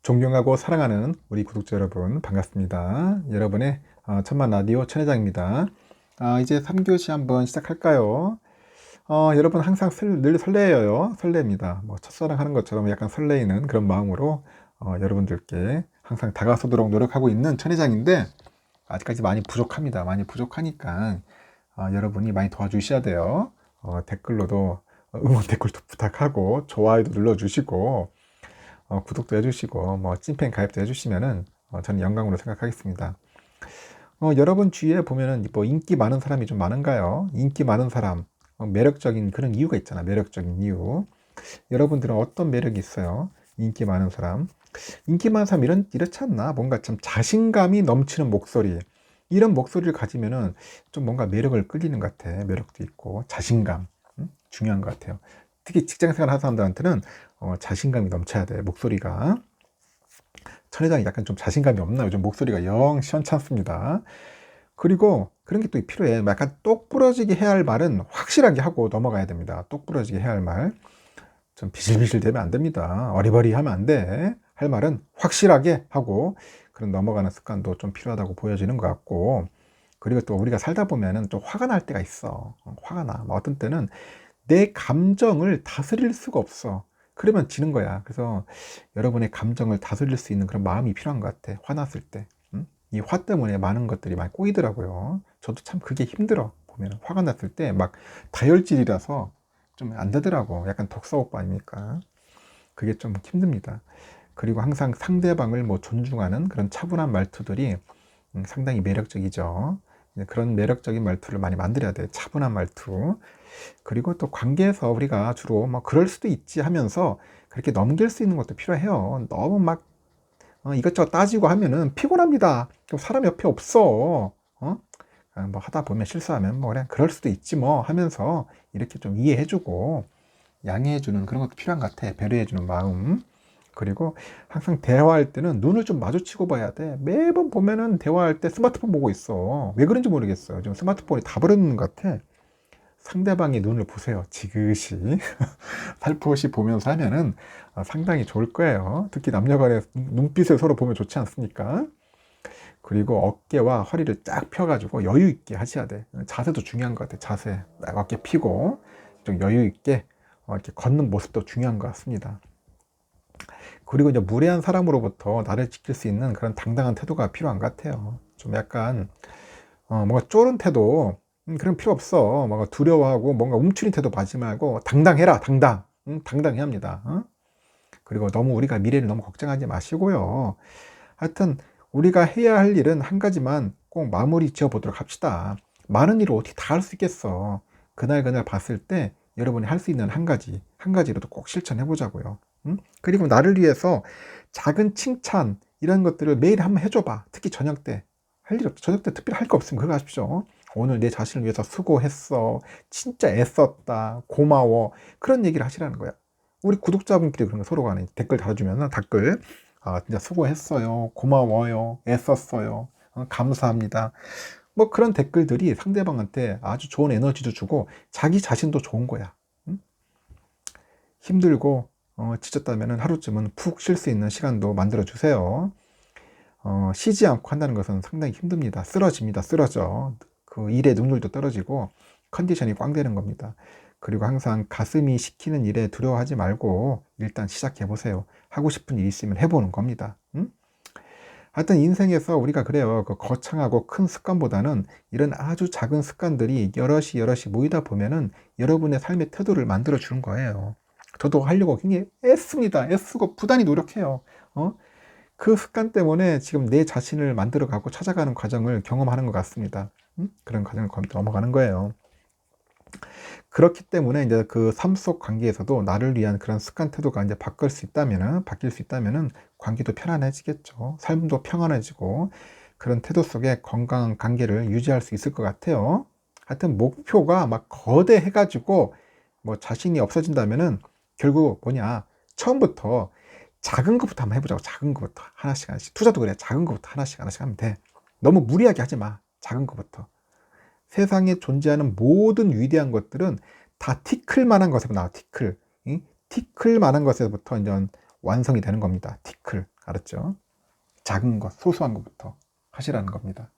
존경하고 사랑하는 우리 구독자 여러분 반갑습니다. 여러분의 천만 라디오 천회장입니다. 이제 3교시 한번 시작할까요? 여러분 항상 늘 설레어요. 설렙니다. 뭐 첫사랑 하는 것처럼 약간 설레이는 그런 마음으로 여러분들께 항상 다가서도록 노력하고 있는 천회장인데 아직까지 많이 부족합니다. 많이 부족하니까 여러분이 많이 도와주셔야 돼요. 댓글로도 응원 댓글도 부탁하고 좋아요도 눌러주시고 구독도 해주시고 뭐 찐팬 가입도 해주시면은 저는 영광으로 생각하겠습니다. 여러분 주위에 보면은 뭐 인기 많은 사람이 좀 많은가요? 인기 많은 사람, 매력적인 그런 이유가 있잖아. 매력적인 이유. 여러분들은 어떤 매력이 있어요? 인기 많은 사람. 인기 많은 사람 이렇지 않나? 뭔가 참 자신감이 넘치는 목소리. 이런 목소리를 가지면은 좀 뭔가 매력을 끌리는 것 같아. 매력도 있고 자신감. 중요한 것 같아요. 특히 직장생활 하는 사람들한테는 자신감이 넘쳐야 돼. 목소리가. 천회장이 약간 좀 자신감이 없나? 요즘 목소리가 영 시원찮습니다. 그리고 그런 게 또 필요해. 약간 똑부러지게 해야 할 말은 확실하게 하고 넘어가야 됩니다. 똑부러지게 해야 할 말. 좀 비실비실 되면 안 됩니다. 어리버리 하면 안 돼. 할 말은 확실하게 하고 그런 넘어가는 습관도 좀 필요하다고 보여지는 것 같고, 그리고 또 우리가 살다 보면은 좀 화가 날 때가 있어. 화가 나. 뭐 어떤 때는 내 감정을 다스릴 수가 없어. 그러면 지는 거야. 그래서 여러분의 감정을 다스릴 수 있는 그런 마음이 필요한 것 같아. 화났을 때. 이 화 때문에 많은 것들이 많이 꼬이더라고요. 저도 참 그게 힘들어. 보면 화가 났을 때 막 다혈질이라서 좀 안 되더라고. 약간 독사 오빠 아닙니까? 그게 좀 힘듭니다. 그리고 항상 상대방을 뭐 존중하는 그런 차분한 말투들이 상당히 매력적이죠. 그런 매력적인 말투를 많이 만들어야 돼. 차분한 말투. 그리고 또 관계에서 우리가 주로 뭐 그럴 수도 있지 하면서 그렇게 넘길 수 있는 것도 필요해요. 너무 막 이것저것 따지고 하면은 피곤합니다. 사람 옆에 없어. 뭐 하다 보면 실수하면 뭐 그냥 그럴 수도 있지 뭐 하면서 이렇게 좀 이해해주고 양해해주는 그런 것도 필요한 것 같아. 배려해주는 마음. 그리고 항상 대화할 때는 눈을 좀 마주치고 봐야 돼. 매번 보면은 대화할 때 스마트폰 보고 있어. 왜 그런지 모르겠어요. 지금 스마트폰이 다 버렸는 것 같아. 상대방의 눈을 보세요. 지그시. 살포시 보면서 하면은 상당히 좋을 거예요. 특히 남녀 간에 눈빛을 서로 보면 좋지 않습니까? 그리고 어깨와 허리를 쫙 펴가지고 여유 있게 하셔야 돼. 자세도 중요한 것 같아. 자세. 딱 어깨 펴고 좀 여유 있게 이렇게 걷는 모습도 중요한 것 같습니다. 그리고 이제 무례한 사람으로부터 나를 지킬 수 있는 그런 당당한 태도가 필요한 것 같아요. 좀 약간 뭔가 쫄은 태도 그런 필요 없어. 뭔가 두려워하고 뭔가 움츠린 태도 하지 말고 당당해라. 당당. 당당해야 합니다. 그리고 너무 우리가 미래를 너무 걱정하지 마시고요. 하여튼 우리가 해야 할 일은 한 가지만 꼭 마무리 지어 보도록 합시다. 많은 일을 어떻게 다 할 수 있겠어. 그날 그날 봤을 때 여러분이 할 수 있는 한 가지, 한 가지로도 꼭 실천해 보자고요. 그리고 나를 위해서 작은 칭찬 이런 것들을 매일 한번 해줘봐. 특히 저녁 때. 할 일 없어. 저녁 때 특별히 할 거 없으면 그거 하십시오. 오늘 내 자신을 위해서 수고했어. 진짜 애썼다. 고마워. 그런 얘기를 하시라는 거야. 우리 구독자분끼리 그런 거 서로 간에 댓글 달아주면 댓글 진짜 수고했어요. 고마워요. 애썼어요. 감사합니다. 뭐 그런 댓글들이 상대방한테 아주 좋은 에너지도 주고 자기 자신도 좋은 거야. 응? 힘들고 지쳤다면 하루쯤은 푹 쉴 수 있는 시간도 만들어 주세요. 쉬지 않고 한다는 것은 상당히 힘듭니다. 쓰러집니다. 쓰러져. 그 일의 능률도 떨어지고 컨디션이 꽝 되는 겁니다. 그리고 항상 가슴이 시키는 일에 두려워하지 말고 일단 시작해 보세요. 하고 싶은 일 있으면 해보는 겁니다. 응? 하여튼 인생에서 우리가 그래요. 그 거창하고 큰 습관보다는 이런 아주 작은 습관들이 여럿이 모이다 보면은 여러분의 삶의 태도를 만들어 주는 거예요. 저도 하려고 굉장히 애씁니다. 애쓰고 부단히 노력해요. 그 습관 때문에 지금 내 자신을 만들어가고 찾아가는 과정을 경험하는 것 같습니다. 그런 과정을 넘어가는 거예요. 그렇기 때문에 이제 그 삶 속 관계에서도 나를 위한 그런 습관 태도가 이제 바뀔 수 있다면은 관계도 편안해지겠죠. 삶도 평안해지고 그런 태도 속에 건강한 관계를 유지할 수 있을 것 같아요. 하여튼 목표가 막 거대해가지고 뭐 자신이 없어진다면은 결국 뭐냐, 처음부터 작은 것부터 한번 해보자고. 작은 것부터 하나씩 하나씩. 투자도 그래. 작은 것부터 하나씩 하면 돼. 너무 무리하게 하지 마. 작은 것부터. 세상에 존재하는 모든 위대한 것들은 다 티클 만한 것에서 나와. 티클. 티클 만한 것에서부터 이제 완성이 되는 겁니다. 티클. 알았죠? 작은 것, 소소한 것부터 하시라는 겁니다.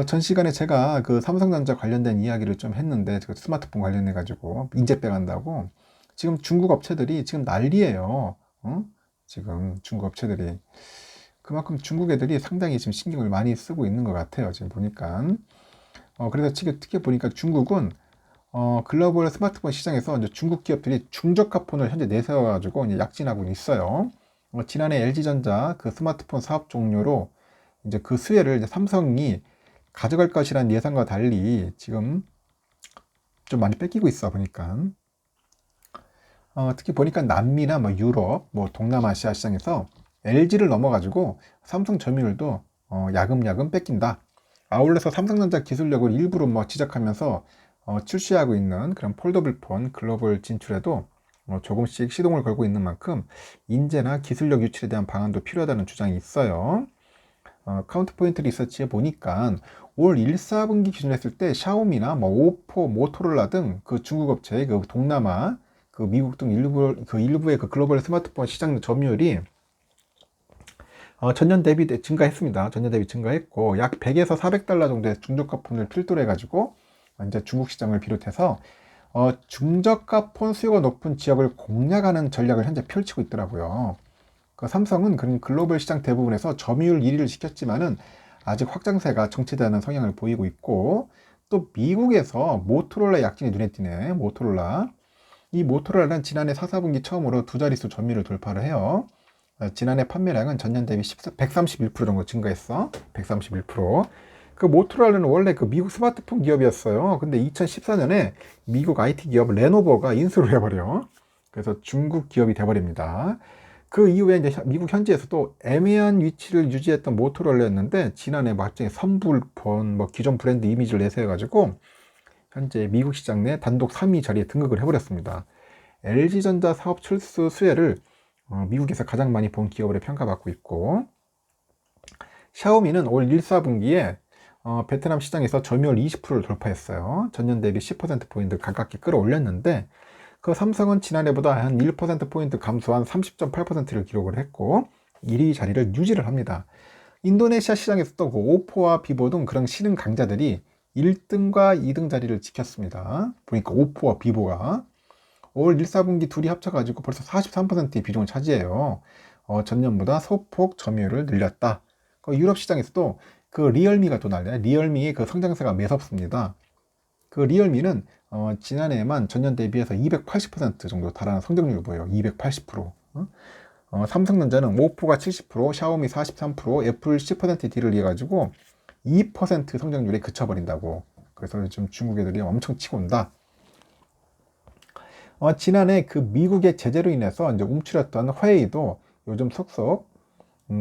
전 시간에 제가 그 삼성전자 관련된 이야기를 좀 했는데, 그 스마트폰 관련해가지고 인재 빼간다고 지금 중국 업체들이 지금 난리예요. 어? 지금 중국 업체들이 그만큼 중국 애들이 상당히 지금 신경을 많이 쓰고 있는 것 같아요. 지금 보니까. 그래서 특히 보니까 중국은 글로벌 스마트폰 시장에서 이제 중국 기업들이 중저가폰을 현재 내세워가지고 이제 약진하고 있어요. 지난해 LG전자 그 스마트폰 사업 종료로 이제 그 수혜를 이제 삼성이 가져갈 것이라는 예상과 달리 지금 좀 많이 뺏기고 있어 보니까. 특히 보니까 남미나 뭐 유럽, 뭐 동남아시아 시장에서 LG를 넘어가지고 삼성 점유율도 야금야금 뺏긴다. 아울러서 삼성전자 기술력을 일부러 뭐 지적하면서 출시하고 있는 그런 폴더블폰 글로벌 진출에도 조금씩 시동을 걸고 있는 만큼 인재나 기술력 유출에 대한 방안도 필요하다는 주장이 있어요. 카운트포인트 리서치에 보니까 올 1, 4분기 기준 했을 때 샤오미나 뭐 오포, 모토로라 등 그 중국 업체의 그 동남아, 그 미국 등 일부의 그 글로벌 스마트폰 시장 점유율이 전년 대비 증가했습니다. 전년 대비 증가했고 약 100에서 400달러 정도의 중저가 폰을 필두로 해가지고 이제 중국 시장을 비롯해서 중저가 폰 수요가 높은 지역을 공략하는 전략을 현재 펼치고 있더라고요. 그 삼성은 그런 글로벌 시장 대부분에서 점유율 1위를 지켰지만은 아직 확장세가 정체되는 성향을 보이고 있고, 또 미국에서 모토로라 약진이 눈에 띄네. 모토로라. 이 모토로라는 지난해 4, 4분기 처음으로 두 자릿수 점유율을 돌파를 해요. 지난해 판매량은 전년 대비 131% 정도 증가했어. 131%. 그 모토로라는 원래 그 미국 스마트폰 기업이었어요. 근데 2014년에 미국 IT 기업 레노버가 인수를 해버려. 그래서 중국 기업이 돼버립니다. 그 이후에 이제 미국 현지에서도 애매한 위치를 유지했던 모토로라였는데 지난해 말정에 선불폰 뭐 기존 브랜드 이미지를 내세워가지고 현재 미국 시장 내 단독 3위 자리에 등극을 해버렸습니다. LG전자 사업 철수 수혜를 미국에서 가장 많이 본 기업으로 평가받고 있고, 샤오미는 올 1, 4분기에 베트남 시장에서 점유율 20%를 돌파했어요. 전년 대비 10%포인트 가깝게 끌어올렸는데, 그 삼성은 지난해보다 한 1%포인트 감소한 30.8%를 기록을 했고 1위 자리를 유지를 합니다. 인도네시아 시장에서도 그 오포와 비보 등 그런 신흥 강자들이 1등과 2등 자리를 지켰습니다. 보니까 오포와 비보가 올 1, 4분기 둘이 합쳐가지고 벌써 43%의 비중을 차지해요. 전년보다 소폭 점유율을 늘렸다. 유럽 시장에서도 그 리얼미가 또 날려요. 리얼미의 그 성장세가 매섭습니다. 그 리얼미는 지난해에만 전년 대비해서 280% 정도 달하는 성장률을 보여요. 280%. 삼성전자는 오포가 70%, 샤오미 43%, 애플 10% 딜을 이어가지고 2% 성장률에 그쳐버린다고. 그래서 요즘 중국 애들이 엄청 치고 온다. 지난해 그 미국의 제재로 인해서 이제 움츠렸던 화웨이도 요즘 속속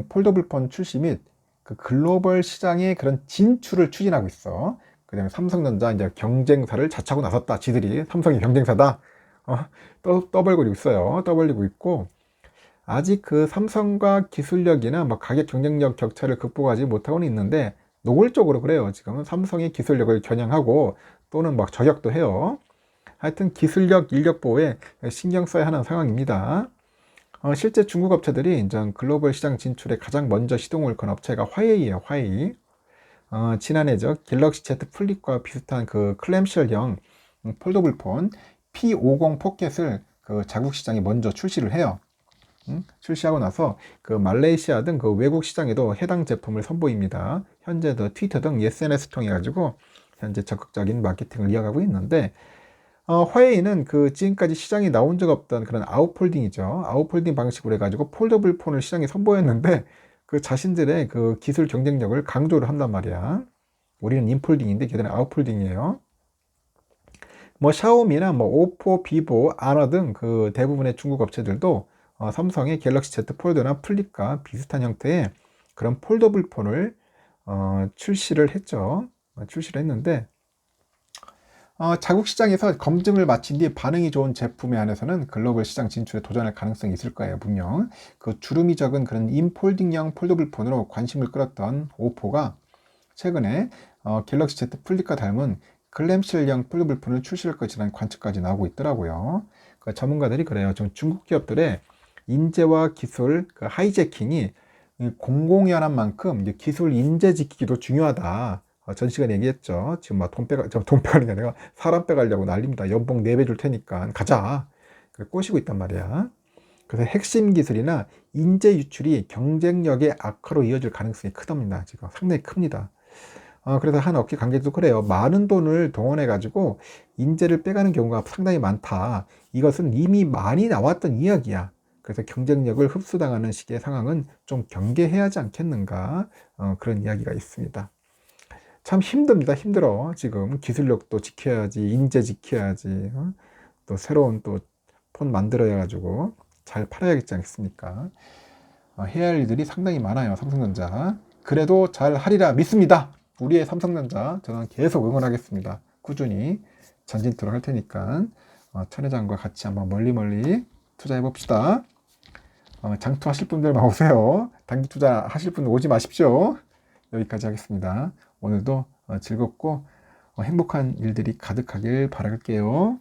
폴더블폰 출시 및 그 글로벌 시장의 그런 진출을 추진하고 있어. 그 다음에 삼성전자 이제 경쟁사를 자차고 나섰다. 지들이 삼성이 경쟁사다. 떠벌리고 있어요. 떠벌리고 있고, 아직 그 삼성과 기술력이나 뭐 가격 경쟁력 격차를 극복하지 못하고는 있는데, 노골적으로 그래요. 지금은 삼성의 기술력을 겨냥하고 또는 막 저격도 해요. 하여튼 기술력, 인력 보호에 신경 써야 하는 상황입니다. 실제 중국 업체들이 이제 글로벌 시장 진출에 가장 먼저 시동을 건 업체가 화웨이예요. 화웨이. 지난해죠. 갤럭시 Z 플립과 비슷한 그 클램쉘형 폴더블폰 P50 포켓을 그 자국 시장에 먼저 출시를 해요. 출시하고 나서 그 말레이시아 등 그 외국 시장에도 해당 제품을 선보입니다. 현재 트위터 등 SNS 통해 가지고 현재 적극적인 마케팅을 이어가고 있는데, 화웨이는 그 지금까지 시장에 나온 적 없던 그런 아웃폴딩이죠. 아웃폴딩 방식으로 해가지고 폴더블 폰을 시장에 선보였는데 그 자신들의 그 기술 경쟁력을 강조를 한단 말이야. 우리는 인폴딩인데 걔들은 아웃폴딩이에요. 뭐 샤오미나 뭐 오포, 비보, 아너 등 그 대부분의 중국 업체들도 삼성의 갤럭시 Z 폴더나 플립과 비슷한 형태의 그런 폴더블 폰을 출시를 했죠. 출시를 했는데 자국 시장에서 검증을 마친 뒤 반응이 좋은 제품에 한해서는 글로벌 시장 진출에 도전할 가능성이 있을 거예요. 분명 그 주름이 적은 그런 인폴딩형 폴더블 폰으로 관심을 끌었던 오포가 최근에 갤럭시 Z 플립과 닮은 글램쉘형 폴더블 폰을 출시할 것이라는 관측까지 나오고 있더라고요. 그 전문가들이 그래요. 좀 중국 기업들의 인재와 기술 그 하이제킹이 공공연한 만큼 이제 기술 인재 지키기도 중요하다. 전 시간에 얘기했죠. 지금 막 돈 빼가는 게 아니라 사람 빼가려고 난립니다. 연봉 4배 줄 테니까 가자. 그래 꼬시고 있단 말이야. 그래서 핵심 기술이나 인재 유출이 경쟁력의 악화로 이어질 가능성이 크답니다. 지금 상당히 큽니다. 그래서 한 업계 관계자도 그래요. 많은 돈을 동원해 가지고 인재를 빼가는 경우가 상당히 많다. 이것은 이미 많이 나왔던 이야기야. 그래서 경쟁력을 흡수당하는 시기의 상황은 좀 경계해야 하지 않겠는가. 그런 이야기가 있습니다. 참 힘듭니다. 힘들어. 지금 기술력도 지켜야지, 인재 지켜야지, 또 새로운 또 폰 만들어야 가지고 잘 팔아야겠지 않겠습니까? 해야 할 일들이 상당히 많아요. 삼성전자. 그래도 잘 하리라 믿습니다. 우리의 삼성전자 저는 계속 응원하겠습니다. 꾸준히 전진토록 할 테니까 천 회장과 같이 한번 멀리 투자해 봅시다. 장투하실 분들만 오세요. 단기 투자 하실 분 오지 마십시오. 여기까지 하겠습니다. 오늘도 즐겁고 행복한 일들이 가득하길 바랄게요.